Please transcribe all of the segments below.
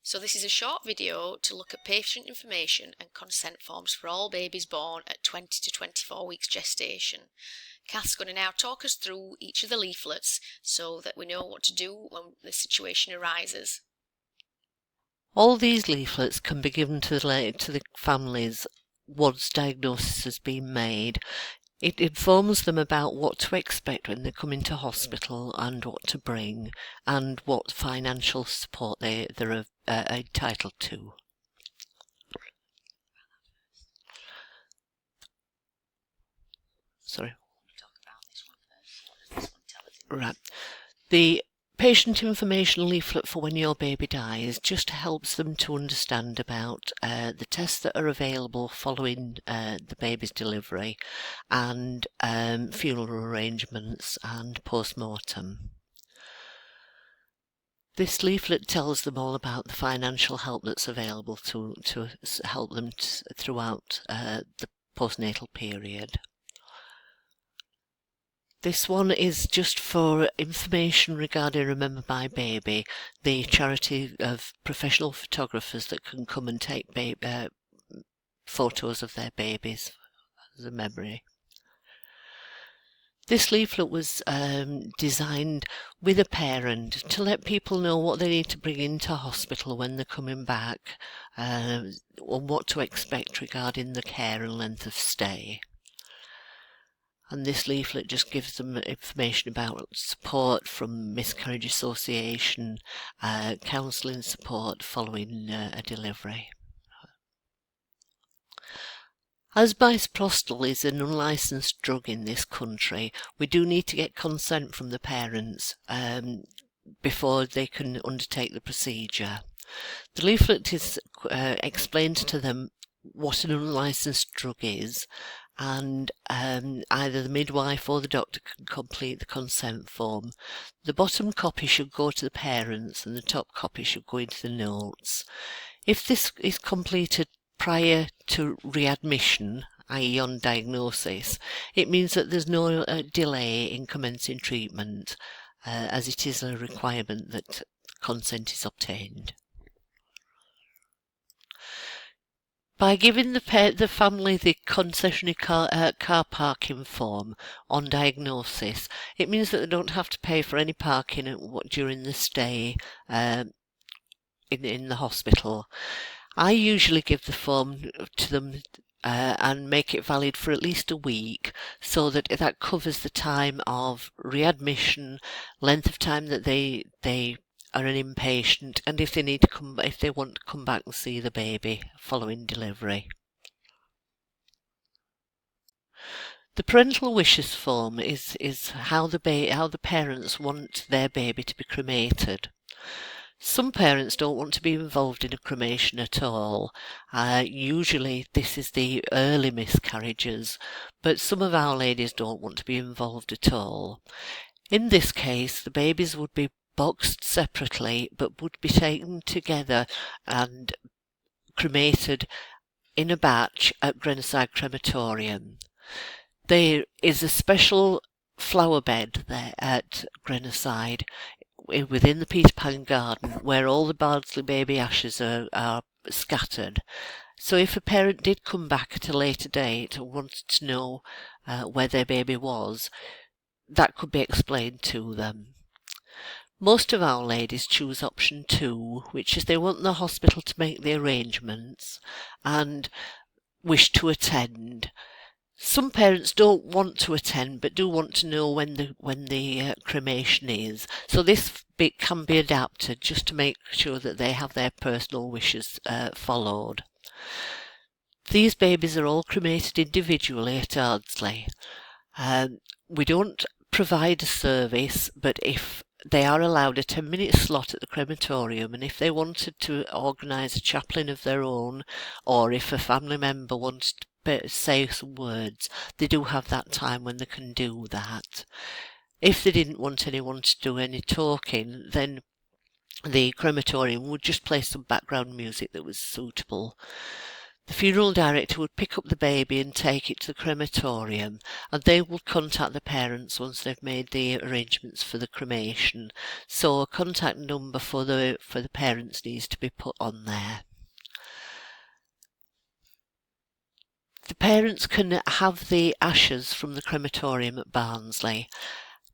So this is a short video to look at patient information and consent forms for all babies born at 20 to 24 weeks gestation. Kath's going to now talk us through each of the leaflets so that we know what to do when the situation arises. All these leaflets can be given to the families once diagnosis has been made. It informs them about what to expect when they come into hospital and what to bring and what financial support they're entitled to. Sorry. Right. The patient information leaflet for when your baby dies just helps them to understand about the tests that are available following the baby's delivery and funeral arrangements and post-mortem. This leaflet tells them all about the financial help that's available to help them throughout the postnatal period. This one is just for information regarding Remember My Baby, the charity of professional photographers that can come and take photos of their babies as a memory. This leaflet was designed with a parent to let people know what they need to bring into hospital when they're coming back, and what to expect regarding the care and length of stay. And this leaflet just gives them information about support from Miscarriage Association, counselling support following a delivery. As misoprostol is an unlicensed drug in this country, we do need to get consent from the parents before they can undertake the procedure. The leaflet is explained to them what an unlicensed drug is, and either the midwife or the doctor can complete the consent form. The bottom copy should go to the parents and the top copy should go into the notes. If this is completed prior to readmission, i.e. on diagnosis, it means that there's no delay in commencing treatment, as it is a requirement that consent is obtained. By giving the family the concessionary car parking form on diagnosis, it means that they don't have to pay for any parking during the stay in the hospital. I usually give the form to them and make it valid for at least a week, so that covers the time of readmission, length of time that they are an inpatient, and if they want to come back and see the baby following delivery. The parental wishes form is how the parents want their baby to be cremated. Some parents don't want to be involved in a cremation at all. Usually this is the early miscarriages, but some of our ladies don't want to be involved at all. In this case, the babies would be boxed separately but would be taken together and cremated in a batch at Grenoside Crematorium. There is a special flower bed there at Grenoside within the Peter Pan garden where all the Bardsley baby ashes are scattered. So if a parent did come back at a later date and wanted to know where their baby was, that could be explained to them. Most of our ladies choose option 2, which is they want the hospital to make the arrangements and wish to attend. Some parents don't want to attend but do want to know when the cremation is, so this bit can be adapted just to make sure that they have their personal wishes followed. These babies are all cremated individually at Ardsley. We don't provide a service, but if they are allowed a 10-minute slot at the crematorium, and if they wanted to organise a chaplain of their own, or if a family member wants to say some words, they do have that time when they can do that. If they didn't want anyone to do any talking, then the crematorium would just play some background music that was suitable. The funeral director would pick up the baby and take it to the crematorium, and they would contact the parents once they've made the arrangements for the cremation. So a contact number for the parents needs to be put on there. The parents can have the ashes from the crematorium at Barnsley.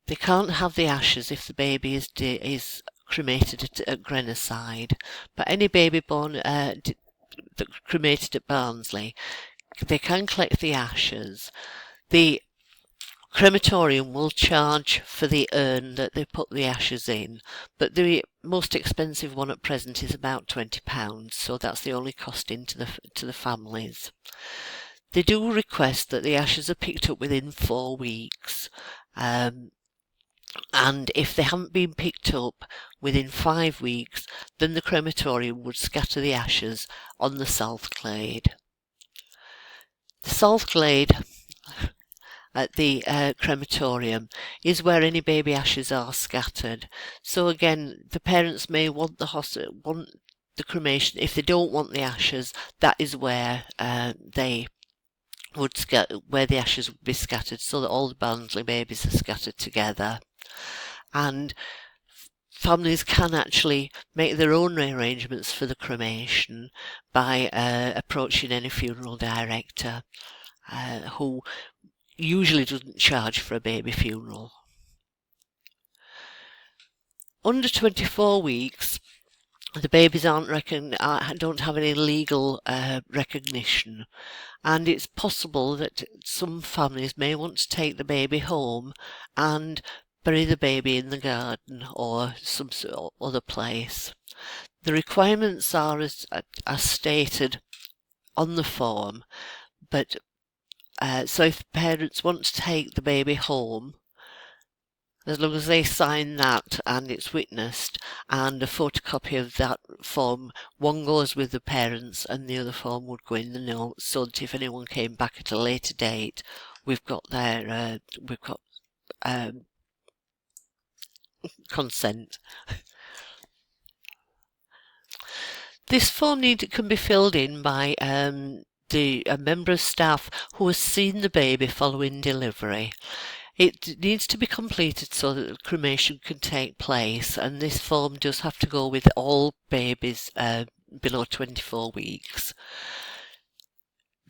They can't have the ashes if the baby is cremated at Grenoside, but any baby born cremated at Barnsley, they can collect the ashes. The crematorium will charge for the urn that they put the ashes in, but the most expensive one at present is about £20, so that's the only cost to the families. They do request that the ashes are picked up within 4 weeks, and if they haven't been picked up within 5 weeks, then the crematorium would scatter the ashes on the South Glade. The South Glade at the crematorium is where any baby ashes are scattered. So again, the parents may want the cremation. If they don't want the ashes, that is where where the ashes would be scattered, so that all the Barnsley babies are scattered together. And families can actually make their own arrangements for the cremation by approaching any funeral director who usually doesn't charge for a baby funeral. Under 24 weeks, the babies don't have any legal recognition, and it's possible that some families may want to take the baby home and bury the baby in the garden or some other place. The requirements are as stated on the form, but so if the parents want to take the baby home, as long as they sign that and it's witnessed, and a photocopy of that form, one goes with the parents and the other form would go in the notes, so that if anyone came back at a later date, we've got consent. This form can be filled in by a member of staff who has seen the baby following delivery. It needs to be completed so that the cremation can take place, and this form does have to go with all babies below 24 weeks.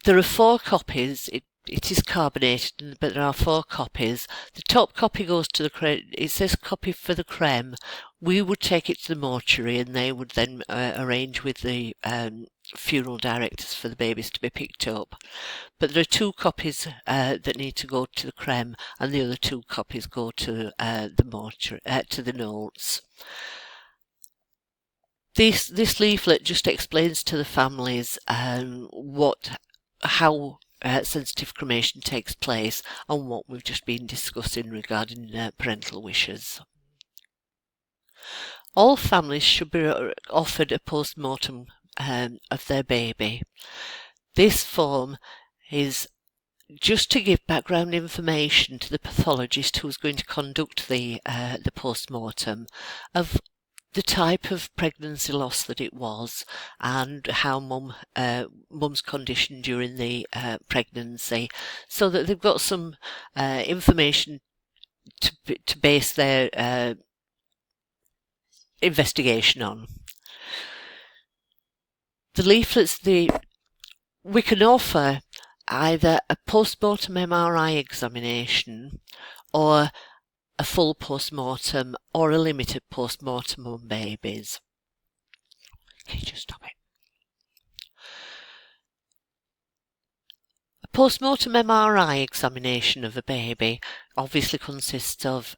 There are 4 copies. It is carbonated, but there are 4 copies. The top copy goes to it says copy for the creme. We would take it to the mortuary, and they would then arrange with the funeral directors for the babies to be picked up. But there are 2 copies that need to go to the creme, and the other 2 copies go to the mortuary, to the notes. This leaflet just explains to the families how sensitive cremation takes place and what we've just been discussing regarding parental wishes. All families should be offered a post-mortem of their baby. This form is just to give background information to the pathologist who's going to conduct the post-mortem of the type of pregnancy loss that it was, and how mum's condition during the pregnancy, so that they've got some information to base their investigation on. The leaflets, we can offer either a post-mortem MRI examination or a full post-mortem or a limited post-mortem on babies. Can you just stop it? A post-mortem MRI examination of a baby obviously consists of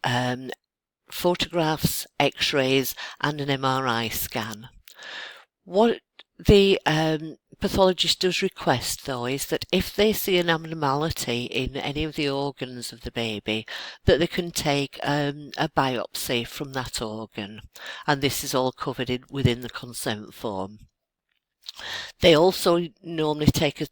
photographs, x-rays and an MRI scan. What the pathologist does request, though, is that if they see an abnormality in any of the organs of the baby, that they can take a biopsy from that organ, and this is all covered within the consent form. They also normally take a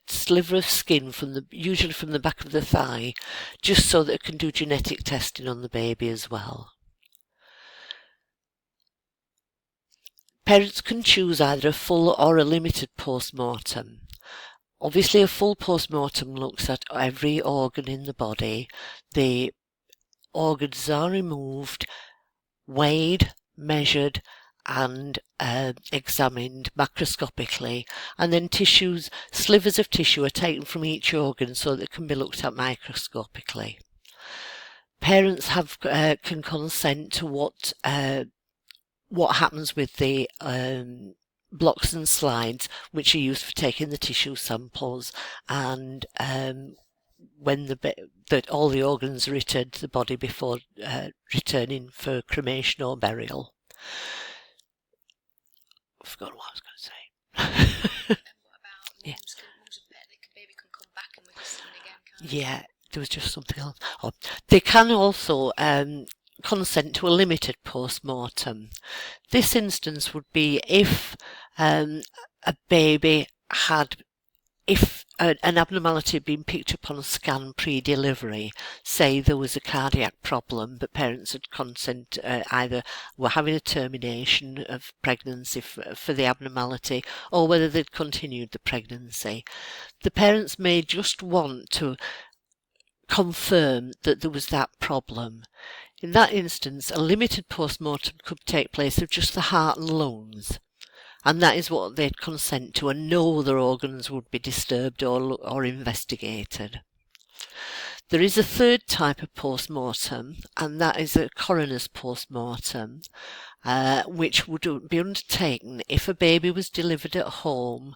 sliver of skin usually from the back of the thigh, just so that it can do genetic testing on the baby as well. Parents can choose either a full or a limited post-mortem. Obviously, a full post-mortem looks at every organ in the body. The organs are removed, weighed, measured, and examined macroscopically, and then slivers of tissue are taken from each organ so that it can be looked at microscopically. Parents can consent to what happens with the blocks and slides, which are used for taking the tissue samples, and when that all the organs are returned to the body before returning for cremation or burial. I forgot what I was going to say. And what about Yeah. The baby can come back and we can see it again, can't Yeah, there was just something else. Oh, they can also consent to a limited post-mortem. This instance would be if a baby if an abnormality had been picked up on a scan pre-delivery, say there was a cardiac problem, but parents had either were having a termination of pregnancy for the abnormality, or whether they'd continued the pregnancy. The parents may just want to confirm that there was that problem. In that instance, a limited post-mortem could take place of just the heart and lungs, and that is what they'd consent to, and no other organs would be disturbed or investigated. There is a third type of post-mortem, and that is a coroner's post-mortem, which would be undertaken if a baby was delivered at home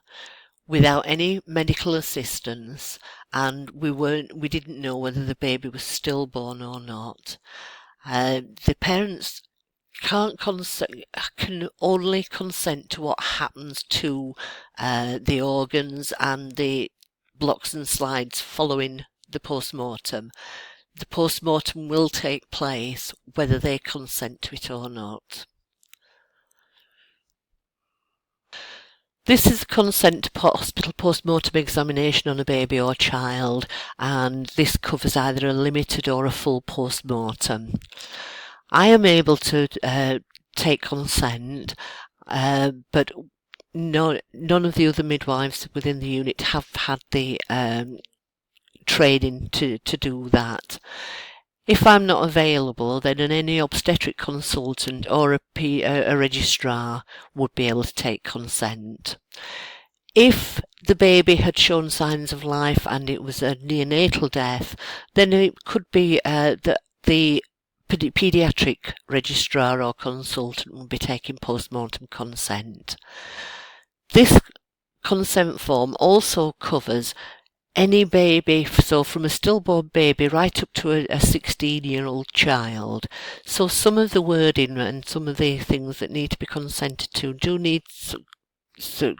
without any medical assistance, and we didn't know whether the baby was stillborn or not. The parents can only consent to what happens to the organs and the blocks and slides following the post-mortem. The post-mortem will take place whether they consent to it or not. This is consent to hospital post-mortem examination on a baby or child, and this covers either a limited or a full post-mortem. I am able to take consent, but none of the other midwives within the unit have had the training to do that. If I'm not available, then any obstetric consultant or a registrar would be able to take consent. If the baby had shown signs of life and it was a neonatal death, then it could be that the paediatric registrar or consultant would be taking post-mortem consent. This consent form also covers any baby, so from a stillborn baby right up to a 16-year-old child. So some of the wording and some of the things that need to be consented to do need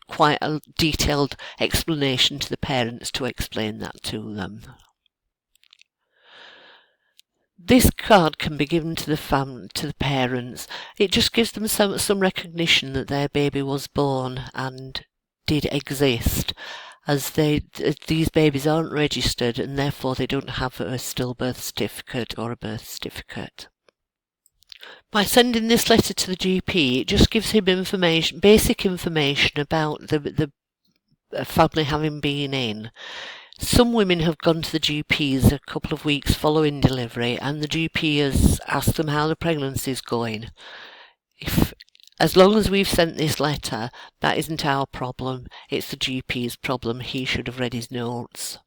quite a detailed explanation to the parents to explain that to them. This card can be given to the parents. It just gives them some recognition that their baby was born and did exist, as these babies aren't registered and therefore they don't have a stillbirth certificate or a birth certificate. By sending this letter to the GP, it just gives him basic information about the family having been in. Some women have gone to the GPs a couple of weeks following delivery, and the GP has asked them how the pregnancy is going. As long as we've sent this letter, that isn't our problem, it's the GP's problem. He should have read his notes.